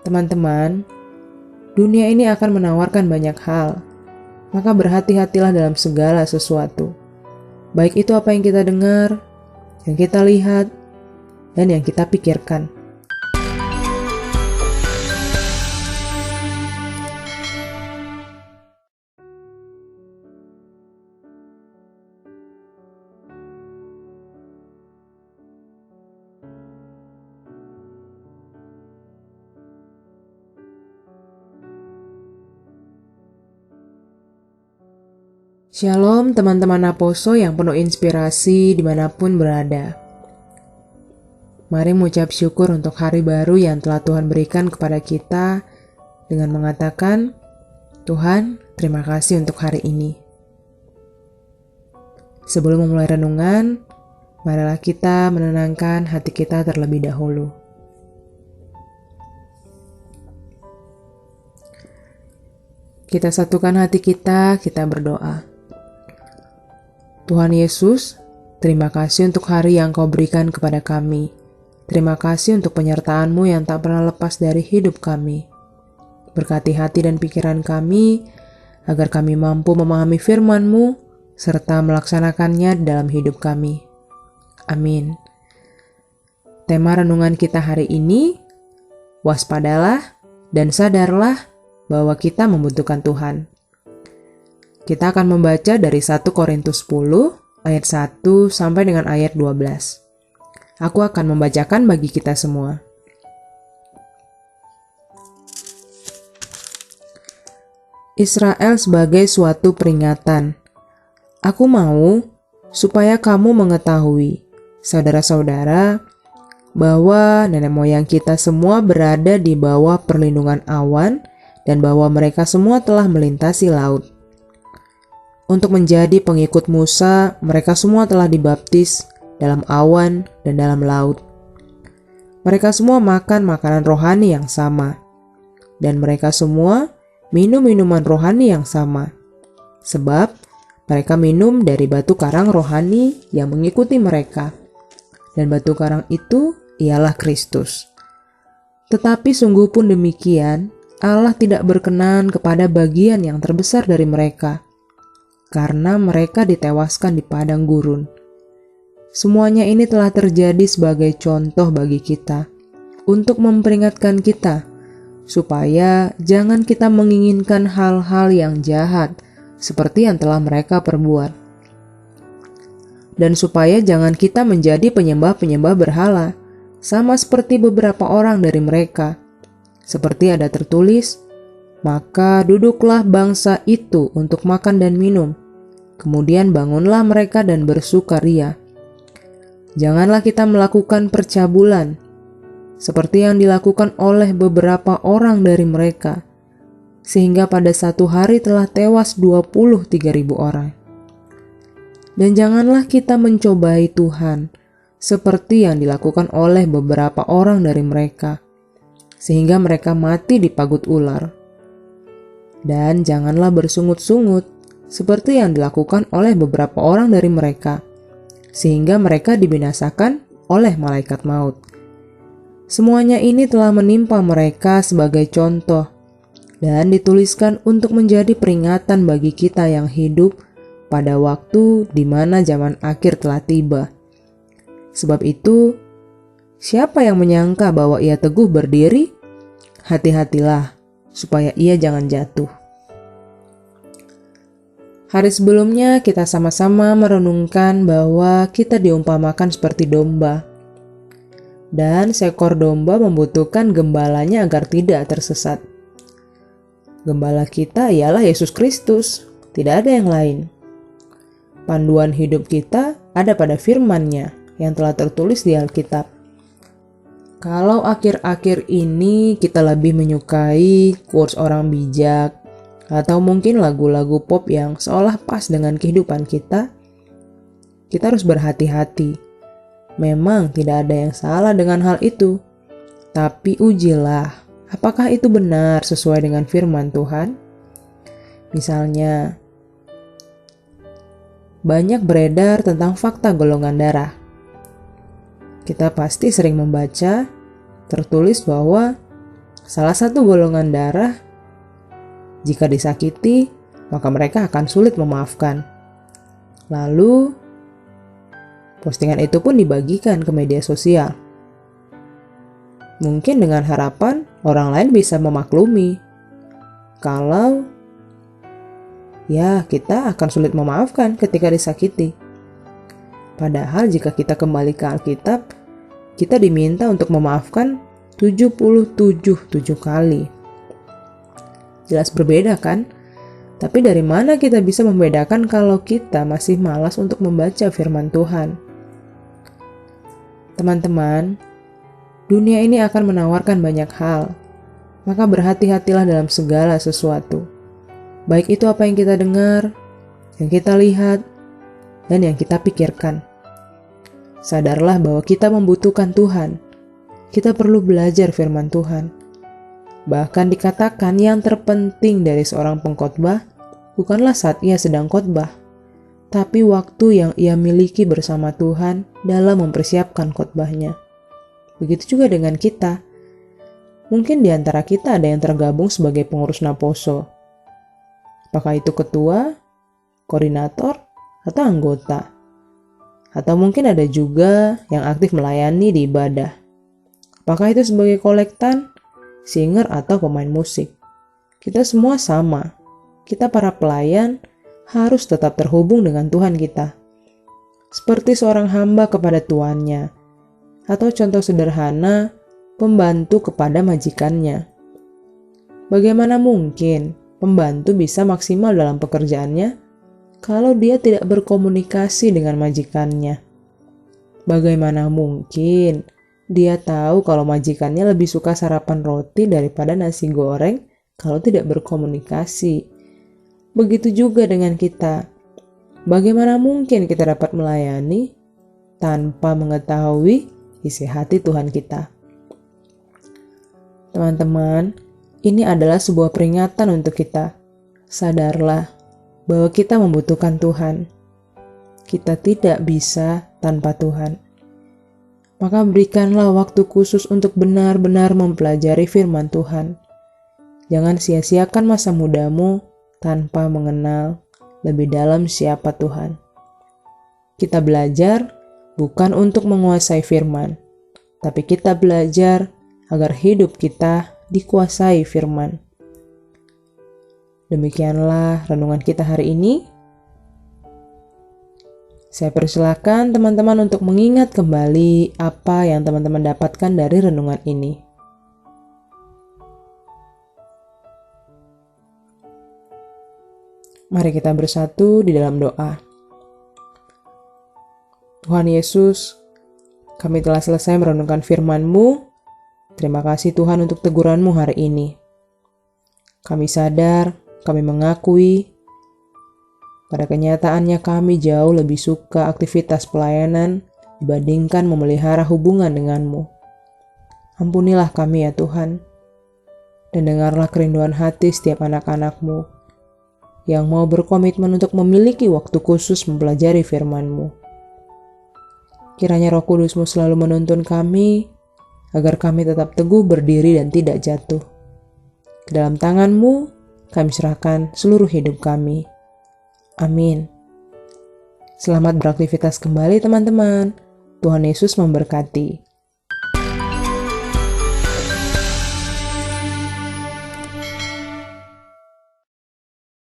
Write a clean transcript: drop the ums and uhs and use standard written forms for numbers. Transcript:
Teman-teman, dunia ini akan menawarkan banyak hal, maka berhati-hatilah dalam segala sesuatu. Baik itu apa yang kita dengar, yang kita lihat, dan yang kita pikirkan. Shalom teman-teman Aposo yang penuh inspirasi dimanapun berada. Mari mengucap syukur untuk hari baru yang telah Tuhan berikan kepada kita dengan mengatakan, Tuhan, terima kasih untuk hari ini. Sebelum memulai renungan, marilah kita menenangkan hati kita terlebih dahulu. Kita satukan hati kita berdoa. Tuhan Yesus, terima kasih untuk hari yang Kau berikan kepada kami. Terima kasih untuk penyertaan-Mu yang tak pernah lepas dari hidup kami. Berkati hati dan pikiran kami, agar kami mampu memahami firman-Mu, serta melaksanakannya dalam hidup kami. Amin. Tema renungan kita hari ini, waspadalah dan sadarlah bahwa kita membutuhkan Tuhan. Kita akan membaca dari 1 Korintus 10 ayat 1 sampai dengan ayat 12. Aku akan membacakan bagi kita semua. Israel sebagai suatu peringatan. Aku mau supaya kamu mengetahui, saudara-saudara, bahwa nenek moyang kita semua berada di bawah perlindungan awan dan bahwa mereka semua telah melintasi laut. Untuk menjadi pengikut Musa, mereka semua telah dibaptis dalam awan dan dalam laut. Mereka semua makan makanan rohani yang sama, dan mereka semua minum minuman rohani yang sama, sebab mereka minum dari batu karang rohani yang mengikuti mereka, dan batu karang itu ialah Kristus. Tetapi sungguh pun demikian, Allah tidak berkenan kepada bagian yang terbesar dari mereka, karena mereka ditewaskan di padang gurun. Semuanya ini telah terjadi sebagai contoh bagi kita, untuk memperingatkan kita, supaya jangan kita menginginkan hal-hal yang jahat, seperti yang telah mereka perbuat. Dan supaya jangan kita menjadi penyembah-penyembah berhala, sama seperti beberapa orang dari mereka. Seperti ada tertulis, maka duduklah bangsa itu untuk makan dan minum. Kemudian bangunlah mereka dan bersukaria. Janganlah kita melakukan percabulan, seperti yang dilakukan oleh beberapa orang dari mereka, sehingga pada satu hari telah tewas 23.000 orang. Dan janganlah kita mencobai Tuhan, seperti yang dilakukan oleh beberapa orang dari mereka, sehingga mereka mati dipagut ular. Dan janganlah bersungut-sungut, seperti yang dilakukan oleh beberapa orang dari mereka, sehingga mereka dibinasakan oleh malaikat maut. Semuanya ini telah menimpa mereka sebagai contoh, dan dituliskan untuk menjadi peringatan bagi kita yang hidup pada waktu di mana zaman akhir telah tiba. Sebab itu, siapa yang menyangka bahwa ia teguh berdiri? Hati-hatilah, supaya ia jangan jatuh. Hari sebelumnya kita sama-sama merenungkan bahwa kita diumpamakan seperti domba. Dan seekor domba membutuhkan gembalanya agar tidak tersesat. Gembala kita ialah Yesus Kristus, tidak ada yang lain. Panduan hidup kita ada pada firman-Nya yang telah tertulis di Alkitab. Kalau akhir-akhir ini kita lebih menyukai quotes orang bijak, atau mungkin lagu-lagu pop yang seolah pas dengan kehidupan kita harus berhati-hati. Memang tidak ada yang salah dengan hal itu, tapi ujilah, apakah itu benar sesuai dengan firman Tuhan? Misalnya, banyak beredar tentang fakta golongan darah. Kita pasti sering membaca, tertulis bahwa Salah satu golongan darah, jika disakiti, maka mereka akan sulit memaafkan. Lalu, postingan itu pun dibagikan ke media sosial. Mungkin dengan harapan orang lain bisa memaklumi. Kalau kita akan sulit memaafkan ketika disakiti. Padahal jika kita kembali ke Alkitab, kita diminta untuk memaafkan 77 kali. Jelas berbeda kan? Tapi dari mana kita bisa membedakan kalau kita masih malas untuk membaca firman Tuhan? Teman-teman, dunia ini akan menawarkan banyak hal, maka berhati-hatilah dalam segala sesuatu. Baik itu apa yang kita dengar, yang kita lihat, dan yang kita pikirkan. Sadarlah bahwa kita membutuhkan Tuhan. Kita perlu belajar firman Tuhan. Bahkan dikatakan yang terpenting dari seorang pengkhotbah bukanlah saat ia sedang khotbah, tapi waktu yang ia miliki bersama Tuhan dalam mempersiapkan khotbahnya. Begitu juga dengan kita. Mungkin di antara kita ada yang tergabung sebagai pengurus Naposo. Apakah itu ketua, koordinator, atau anggota? Atau mungkin ada juga yang aktif melayani di ibadah. Apakah itu sebagai kolektan, singer, atau pemain musik? Kita semua sama. Kita para pelayan harus tetap terhubung dengan Tuhan kita. Seperti seorang hamba kepada tuannya. Atau contoh sederhana, pembantu kepada majikannya. Bagaimana mungkin pembantu bisa maksimal dalam pekerjaannya kalau dia tidak berkomunikasi dengan majikannya? Bagaimana mungkin dia tahu kalau majikannya lebih suka sarapan roti daripada nasi goreng kalau tidak berkomunikasi? Begitu juga dengan kita. Bagaimana mungkin kita dapat melayani tanpa mengetahui isi hati Tuhan kita? Teman-teman, ini adalah sebuah peringatan untuk kita. Sadarlah bahwa kita membutuhkan Tuhan. Kita tidak bisa tanpa Tuhan. Maka berikanlah waktu khusus untuk benar-benar mempelajari firman Tuhan. Jangan sia-siakan masa mudamu tanpa mengenal lebih dalam siapa Tuhan. Kita belajar bukan untuk menguasai firman, tapi kita belajar agar hidup kita dikuasai firman. Demikianlah renungan kita hari ini. Saya persilakan teman-teman untuk mengingat kembali apa yang teman-teman dapatkan dari renungan ini. Mari kita bersatu di dalam doa. Tuhan Yesus, kami telah selesai merenungkan firman-Mu. Terima kasih Tuhan untuk teguran-Mu hari ini. Kami sadar, kami mengakui, pada kenyataannya kami jauh lebih suka aktivitas pelayanan dibandingkan memelihara hubungan denganmu. Ampunilah kami ya Tuhan, dan dengarlah kerinduan hati setiap anak-anak-Mu yang mau berkomitmen untuk memiliki waktu khusus mempelajari firman-Mu. Kiranya Roh Kudus-Mu selalu menuntun kami, agar kami tetap teguh berdiri dan tidak jatuh. Ke dalam tangan-Mu, kami serahkan seluruh hidup kami. Amin. Selamat beraktivitas kembali teman-teman. Tuhan Yesus memberkati.